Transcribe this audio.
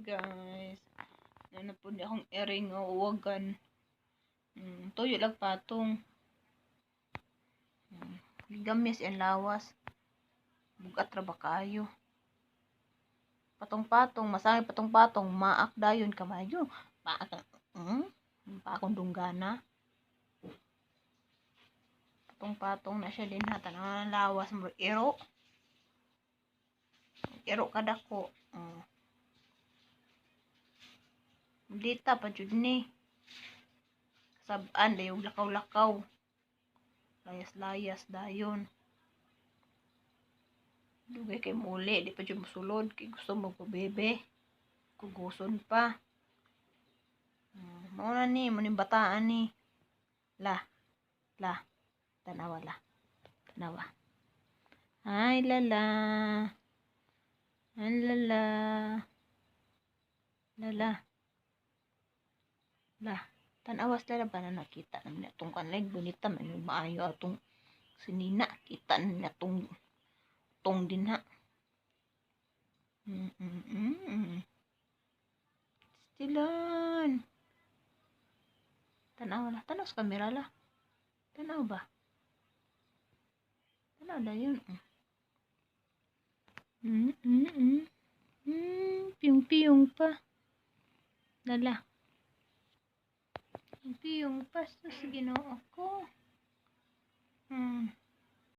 guys. Ano po di akong ering o uwagan. Tuyo lang patong. Gamis ang lawas. Bugat ra ba kayo? Patong-patong, masakit patong-patong, maak dayon kamayo. Paak paakong dunggana. Patong-patong na siya din ha. Tanaw ng lawas mo. Iro kada ko. Dita pa jud ni. Saban dayong lakaw-lakaw. Layas-layas dayon. Dugay kay muli, di pa jud mosulod kay gusto magpabebe. Kuguson pa. Mao na ni, muning bataan ni. La. Tanawa la. Tanawa. Ay lala. Ay lala. La. Tanawas lala ba na nakita namin atong kanlag bonita man maayo atong sinina kita na tong din ha. Stilan. Tanaw la. Tanaw sa kamera la. Tanaw ba? Tanaw na yun. Piyong-piyong pa. Lala. Piyong pa sa Ginoo ko.